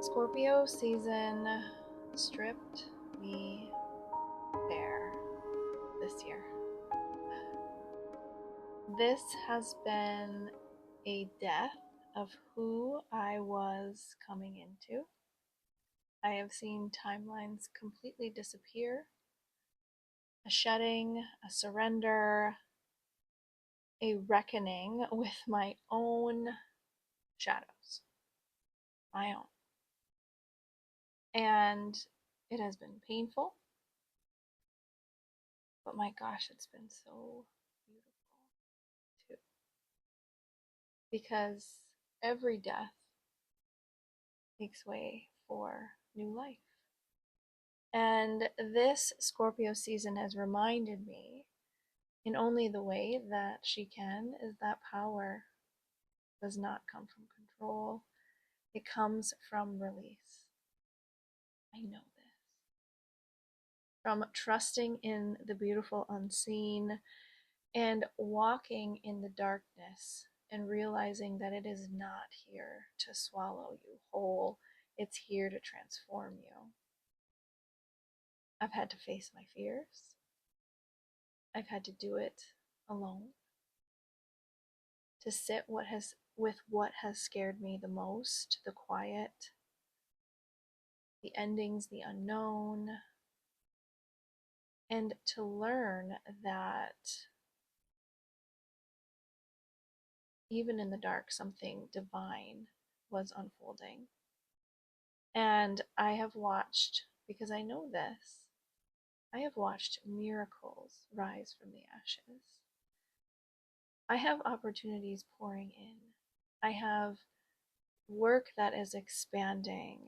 Scorpio season stripped me bare this year. This has been a death of who I was coming into. I have seen timelines completely disappear, a shedding, a surrender, a reckoning with my own shadows, my own. And it has been painful, but my gosh, it's been so beautiful too. Because every death makes way for new life. And this Scorpio season has reminded me, in only the way that she can, is that power does not come from control, it comes from release. I know this. From trusting in the beautiful unseen and walking in the darkness and realizing that it is not here to swallow you whole, it's here to transform you. I've had to face my fears. I've had to do it alone. To sit with what has scared me the most, the quiet, the endings, the unknown, and to learn that even in the dark, something divine was unfolding. And I have watched, because I know this, I have watched miracles rise from the ashes. I have opportunities pouring in. I have work that is expanding.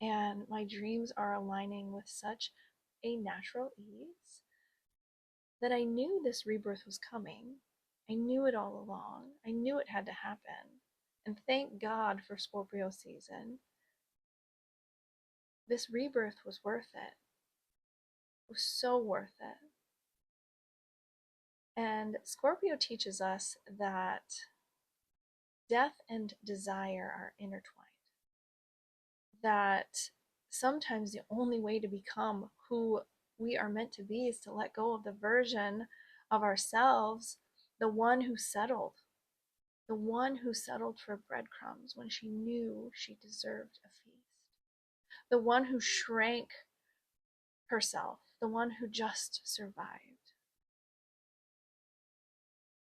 And my dreams are aligning with such a natural ease that I knew this rebirth was coming. I knew it all along. I knew it had to happen. And thank God for Scorpio season. This rebirth was worth it. It was so worth it. And Scorpio teaches us that death and desire are intertwined. That sometimes the only way to become who we are meant to be is to let go of the version of ourselves, the one who settled for breadcrumbs when she knew she deserved a feast, the one who shrank herself, the one who just survived.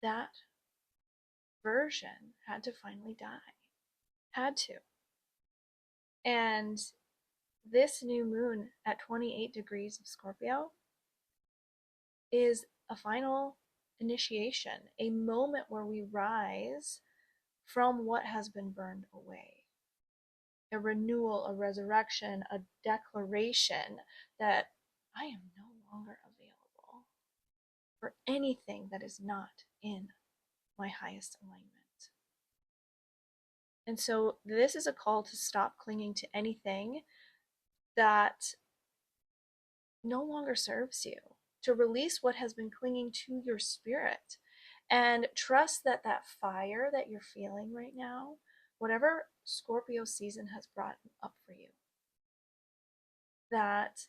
That version had to finally die. Had to. And this new moon at 28 degrees of Scorpio is a final initiation, a moment where we rise from what has been burned away. A renewal, a resurrection, a declaration that I am no longer available for anything that is not in my highest alignment. And so this is a call to stop clinging to anything that no longer serves you, to release what has been clinging to your spirit, and trust that that fire that you're feeling right now, whatever Scorpio season has brought up for you, that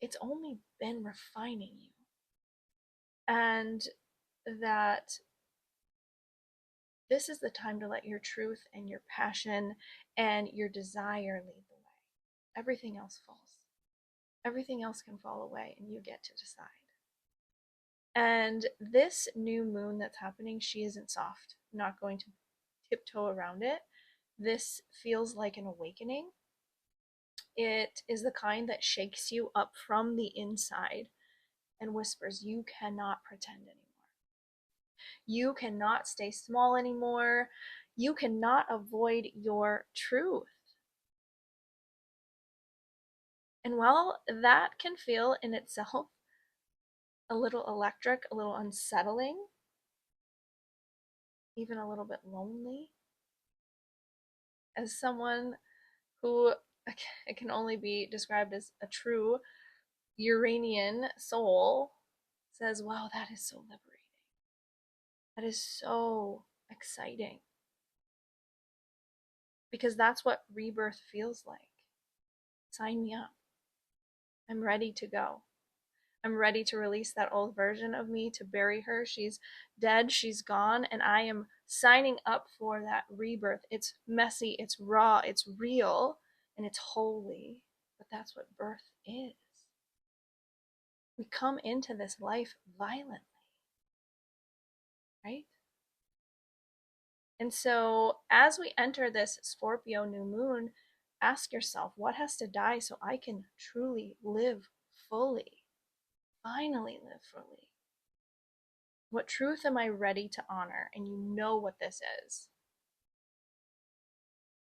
it's only been refining you, and that this is the time to let your truth and your passion and your desire lead the way. Everything else falls. Everything else can fall away, and you get to decide. And this new moon that's happening, she isn't soft. I'm not going to tiptoe around it. This feels like an awakening. It is the kind that shakes you up from the inside and whispers, you cannot pretend anymore. You cannot stay small anymore. You cannot avoid your truth. And while that can feel in itself a little electric, a little unsettling, even a little bit lonely, as someone who it can only be described as a true Uranian soul says, wow, that is so liberating. That is so exciting. because that's what rebirth feels like. Sign me up. I'm ready to go. I'm ready to release that old version of me, to bury her. She's dead, she's gone, and I am signing up for that rebirth. It's messy, it's raw, it's real, and it's holy. But that's what birth is. We come into this life violently, right? And so as we enter this Scorpio new moon, ask yourself, what has to die so I can truly live fully? Finally live fully. What truth am I ready to honor? And you know what this is.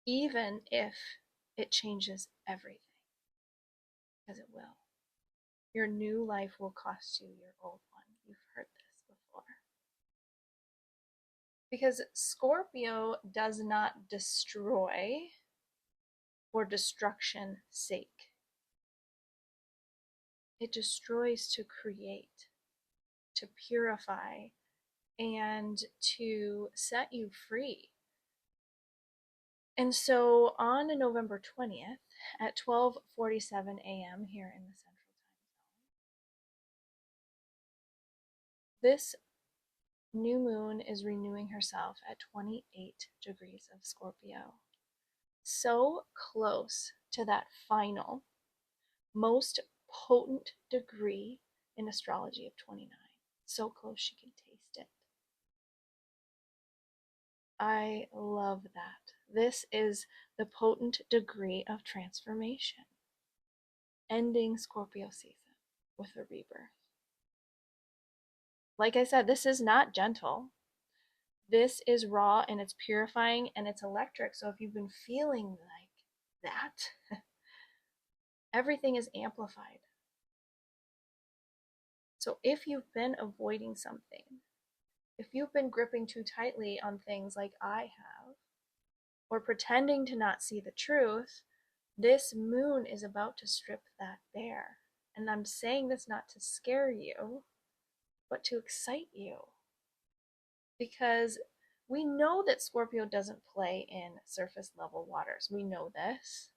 Even if it changes everything, because it will. Your new life will cost you your old one. You've heard this before. Because Scorpio does not destroy for destruction's sake. It destroys to create, to purify, and to set you free. And so on November 20th at 12:47 a.m. here in the Central Time Zone, this new moon is renewing herself at 28 degrees of Scorpio. So close to that final, most potent degree in astrology of 29. So close she can taste it. I love that. This is the potent degree of transformation, ending Scorpio season with a rebirth. Like I said, this is not gentle. This is raw and it's purifying and it's electric. So if you've been feeling like that, everything is amplified. So if you've been avoiding something, if you've been gripping too tightly on things like I have, or pretending to not see the truth, this moon is about to strip that bare. And I'm saying this not to scare you, but to excite you. Because we know that Scorpio doesn't play in surface level waters. We know this.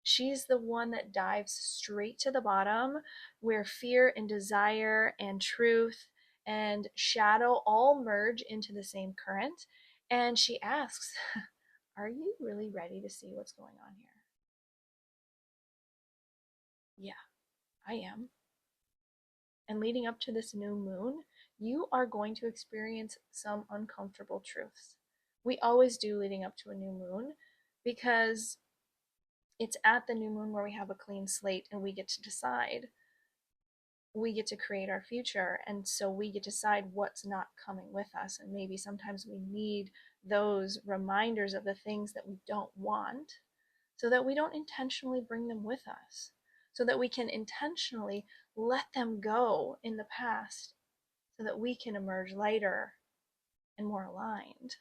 She's the one that dives straight to the bottom, where fear and desire and truth and shadow all merge into the same current. And she asks, are you really ready to see what's going on here? Yeah, I am. And leading up to this new moon, you are going to experience some uncomfortable truths. We always do leading up to a new moon, because it's at the new moon where we have a clean slate and we get to decide. We get to create our future, and so we get to decide what's not coming with us. And maybe sometimes we need those reminders of the things that we don't want, so that we don't intentionally bring them with us, so that we can intentionally let them go in the past, so that we can emerge lighter and more aligned.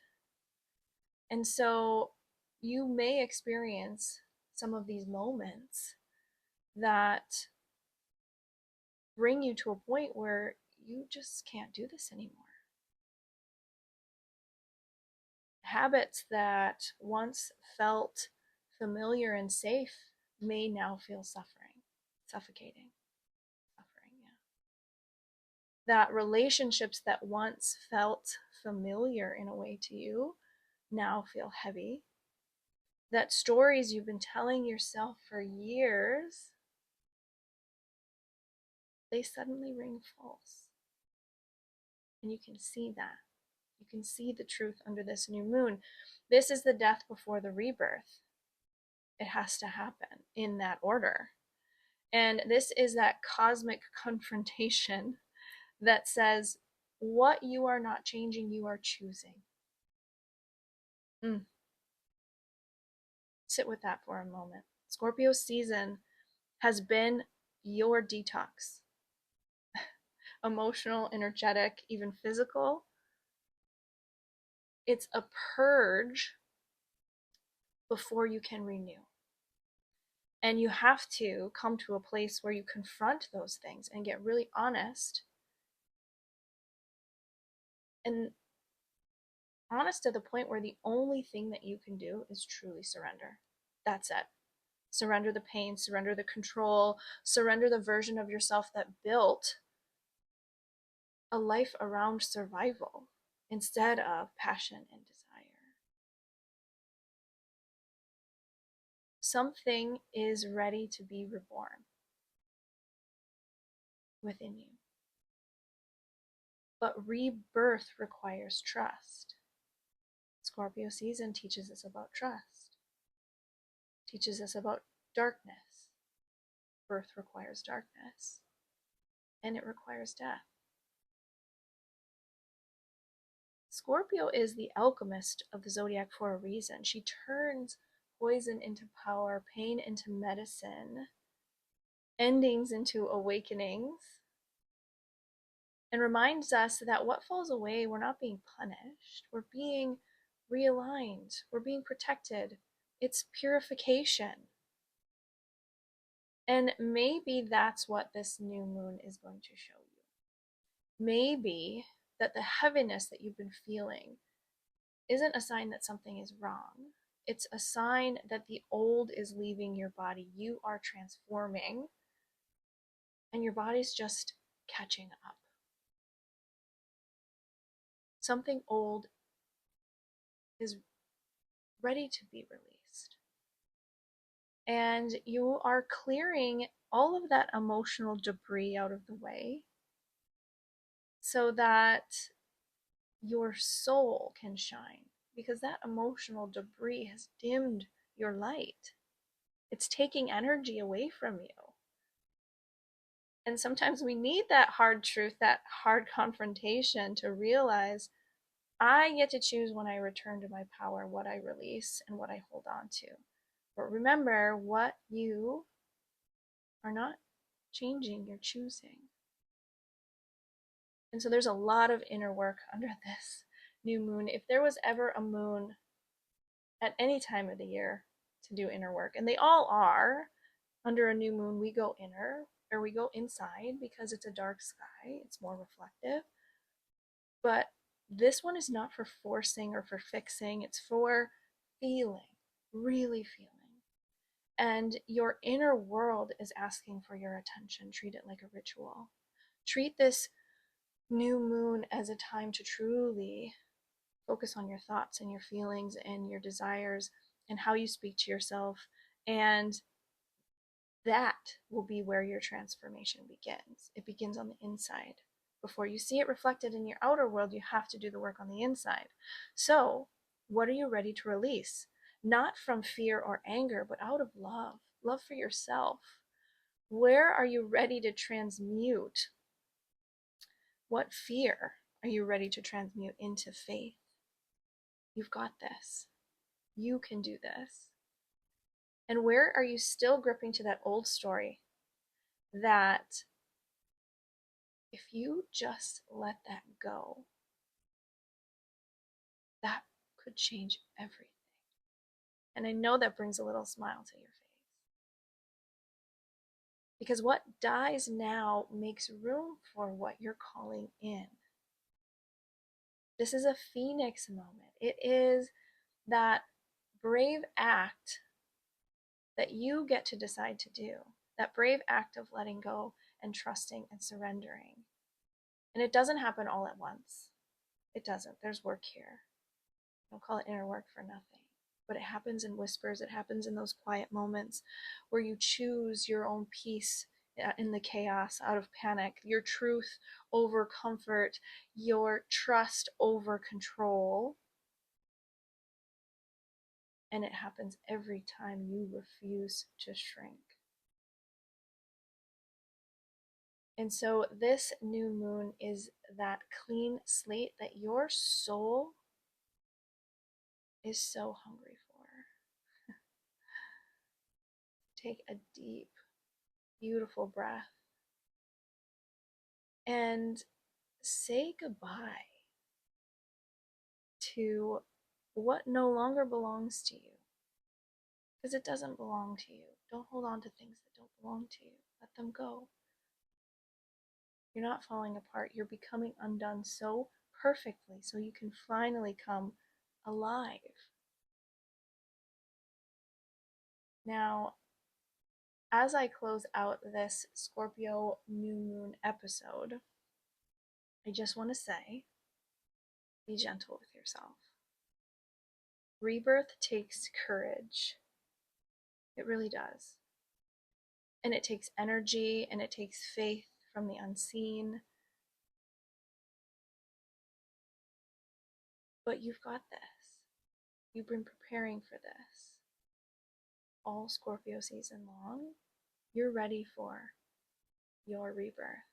And so you may experience some of these moments that bring you to a point where you just can't do this anymore. Habits that once felt familiar and safe may now feel suffocating. Suffering, yeah. That relationships that once felt familiar in a way to you now feel heavy. That stories you've been telling yourself for years, they suddenly ring false. And you can see that. You can see the truth under this new moon. This is the death before the rebirth. It has to happen in that order. And this is that cosmic confrontation that says, what you are not changing, you are choosing. Sit with that for a moment. Scorpio season has been your detox. Emotional, energetic, even physical. It's a purge before you can renew. And you have to come to a place where you confront those things and get really honest. And honest to the point where the only thing that you can do is truly surrender. That's it. Surrender the pain, surrender the control, surrender the version of yourself that built a life around survival instead of passion and desire. Something is ready to be reborn within you. But rebirth requires trust. Scorpio season teaches us about trust, teaches us about darkness. Birth requires darkness, and it requires death. Scorpio is the alchemist of the zodiac for a reason. She turns poison into power, pain into medicine, endings into awakenings, and reminds us that what falls away, we're not being punished, we're being realigned, we're being protected. It's purification. And maybe that's what this new moon is going to show you. Maybe that the heaviness that you've been feeling isn't a sign that something is wrong. It's a sign that the old is leaving your body. You are transforming, and your body's just catching up. Something old is ready to be released. And you are clearing all of that emotional debris out of the way so that your soul can shine, because that emotional debris has dimmed your light. It's taking energy away from you. And sometimes we need that hard truth, that hard confrontation to realize I get to choose when I return to my power, what I release and what I hold on to. But remember, what you are not changing, you're choosing. And so there's a lot of inner work under this new moon. If there was ever a moon at any time of the year to do inner work, and they all are, under a new moon, we go inner, or we go inside because it's a dark sky, it's more reflective. But this one is not for forcing or for fixing, it's for feeling, really feeling. And your inner world is asking for your attention. Treat it like a ritual. Treat this new moon as a time to truly focus on your thoughts and your feelings and your desires and how you speak to yourself. And that will be where your transformation begins. It begins on the inside. Before you see it reflected in your outer world, you have to do the work on the inside. So, what are you ready to release? Not from fear or anger, but out of love, love for yourself. Where are you ready to transmute? What fear are you ready to transmute into faith? You've got this. You can do this. And where are you still gripping to that old story that if you just let that go, that could change everything? And I know that brings a little smile to your face. Because what dies now makes room for what you're calling in. This is a phoenix moment. It is that brave act that you get to decide to do. That brave act of letting go and trusting and surrendering. And it doesn't happen all at once. It doesn't. There's work here. Don't call it inner work for nothing. But it happens in whispers. It happens in those quiet moments where you choose your own peace in the chaos, out of panic, your truth over comfort, your trust over control. And it happens every time you refuse to shrink. And so this new moon is that clean slate that your soul is so hungry for. Take a deep, beautiful breath and say goodbye to what no longer belongs to you, because it doesn't belong to you. Don't hold on to things that don't belong to you. Let them go. You're not falling apart. You're becoming undone so perfectly so you can finally come alive. Now, as I close out this Scorpio New Moon episode, I just want to say, be gentle with yourself. Rebirth takes courage. It really does. And it takes energy and it takes faith from the unseen. But you've got this. You've been preparing for this all Scorpio season long. You're ready for your rebirth.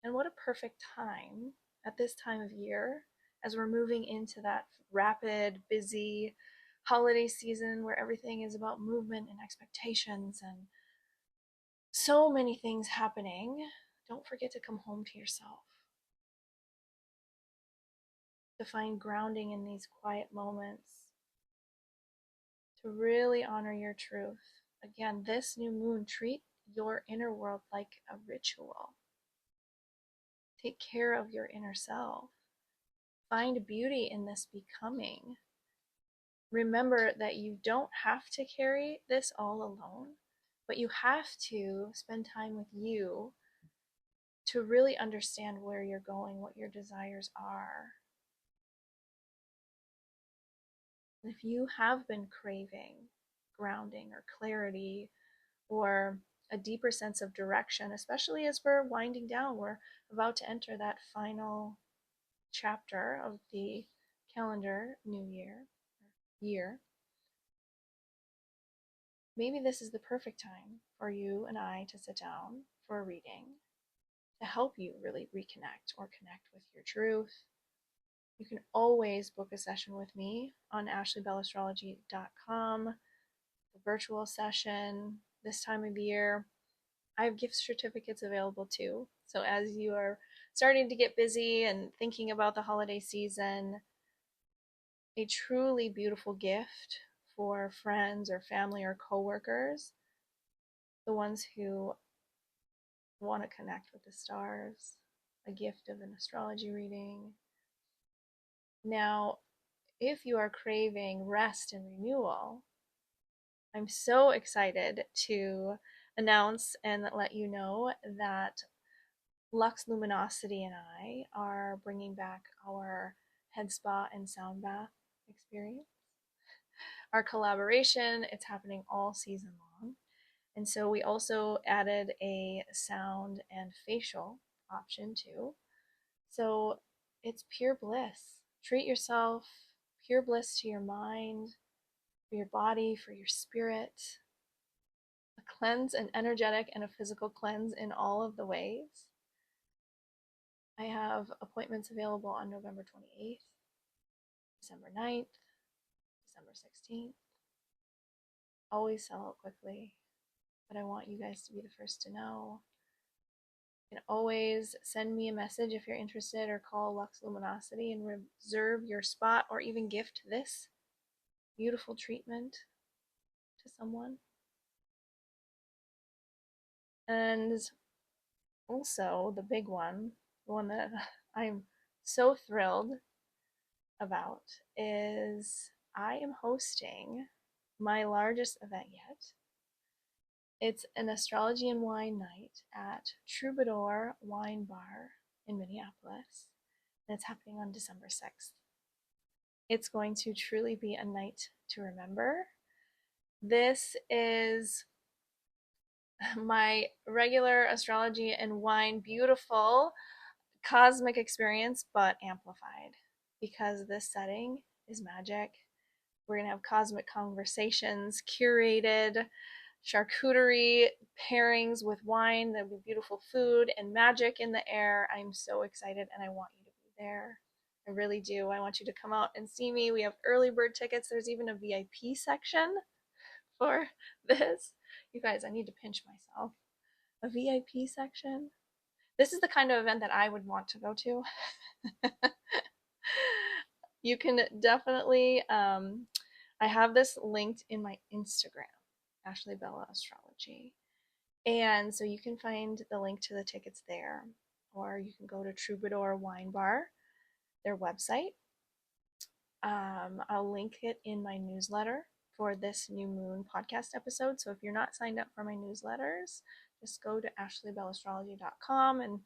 And what a perfect time at this time of year as we're moving into that rapid, busy holiday season where everything is about movement and expectations and so many things happening. Don't forget to come home to yourself, to find grounding in these quiet moments, to really honor your truth. Again, this new moon, treat your inner world like a ritual. Take care of your inner self. Find beauty in this becoming. Remember that you don't have to carry this all alone, but you have to spend time with you to really understand where you're going, what your desires are. And if you have been craving grounding or clarity or a deeper sense of direction, especially as we're winding down, we're about to enter that final chapter of the calendar new year, maybe this is the perfect time for you and I to sit down for a reading to help you really reconnect or connect with your truth. You can always book a session with me on ashleybelastrology.com, the virtual session this time of year. I have gift certificates available too. So as you are starting to get busy and thinking about the holiday season, a truly beautiful gift for friends or family or coworkers, the ones who want to connect with the stars, a gift of an astrology reading. Now, if you are craving rest and renewal, I'm so excited to announce and let you know that Lux Luminosity and I are bringing back our head spa and sound bath experience. Our collaboration, it's happening all season long. And so we also added a sound and facial option too. So it's pure bliss. Treat yourself, pure bliss to your mind, for your body, for your spirit. A cleanse, an energetic and a physical cleanse in all of the ways. I have appointments available on November 28th, December 9th, December 16th. Always sell out quickly, but I want you guys to be the first to know. You can always send me a message if you're interested or call Lux Luminosity and reserve your spot or even gift this beautiful treatment to someone. And also the big one, the one that I'm so thrilled about, is I am hosting my largest event yet. It's an astrology and wine night at Troubadour Wine Bar in Minneapolis, and it's happening on December 6th. It's going to truly be a night to remember. This is my regular astrology and wine, beautiful cosmic experience, but amplified, because this setting is magic. We're going to have cosmic conversations, curated charcuterie pairings with wine. There'll be beautiful food and magic in the air. I'm so excited and I want you to be there. I really do. I want you to come out and see me. We have early bird tickets. There's even a VIP section for this. You guys, I need to pinch myself. A VIP section? This is the kind of event that I would want to go to. You can definitely, I have this linked in my Instagram, Ashley Bella Astrology. And so you can find the link to the tickets there, or you can go to Troubadour Wine Bar, their website. I'll link it in my newsletter for this new moon podcast episode. So if you're not signed up for my newsletters, just go to ashleybellastrology.com and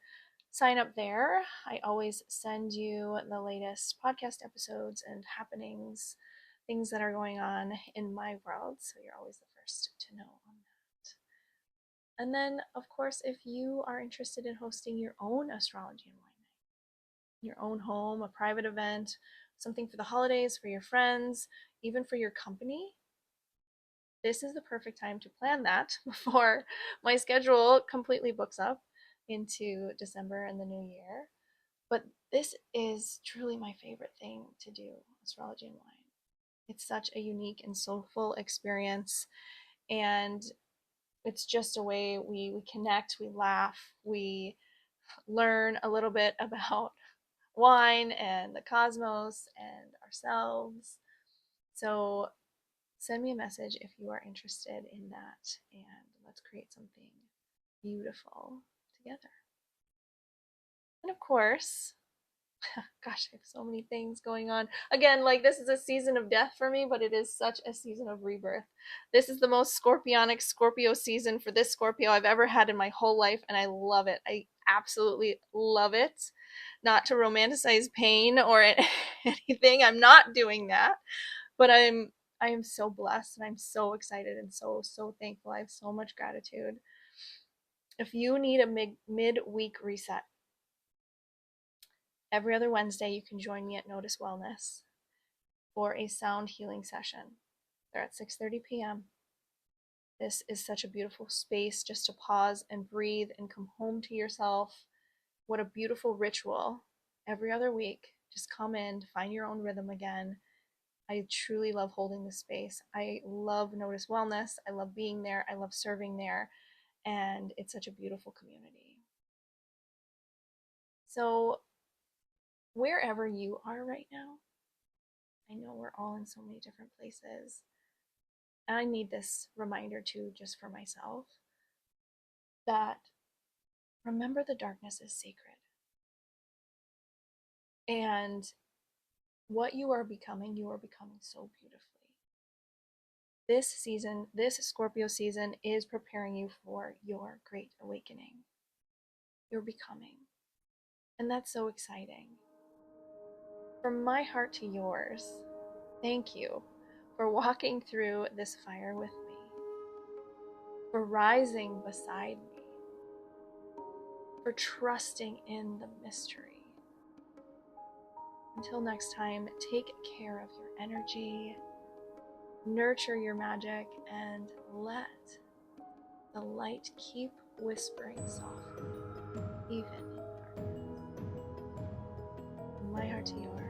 sign up there. I always send you the latest podcast episodes and happenings, things that are going on in my world. So you're always the first to know on that. And then, of course, if you are interested in hosting your own astrology and wine night, your own home, a private event, something for the holidays, for your friends, even for your company, this is the perfect time to plan that before my schedule completely books up into December and the new year. But this is truly my favorite thing to do, astrology and wine. It's such a unique and soulful experience, and it's just a way we connect, we laugh, we learn a little bit about wine and the cosmos and ourselves. So send me a message if you are interested in that, and let's create something beautiful together. And of course, gosh, I have so many things going on. Again, like, this is a season of death for me, but it is such a season of rebirth. This is the most scorpionic Scorpio season for this Scorpio I've ever had in my whole life, and I love it. I absolutely love it. Not to romanticize pain or anything. I'm not doing that. But I am so blessed, and I'm so excited and so thankful. I have so much gratitude. If you need a mid-week reset, every other Wednesday you can join me at Notice Wellness for a sound healing session. They're at 6:30 p.m. This is such a beautiful space just to pause and breathe and come home to yourself. What a beautiful ritual. Every other week, just come in, find your own rhythm again. I truly love holding the space. I love Notice Wellness. I love being there. I love serving there. And it's such a beautiful community. So wherever you are right now, I know we're all in so many different places. And I need this reminder too, just for myself, that remember the darkness is sacred. And what you are becoming so beautifully. This season, this Scorpio season, is preparing you for your great awakening. You're becoming. And that's so exciting. From my heart to yours, thank you for walking through this fire with me, for rising beside me, for trusting in the mystery. Until next time, take care of your energy, nurture your magic, and let the light keep whispering softly, even in darkness. From my heart to yours.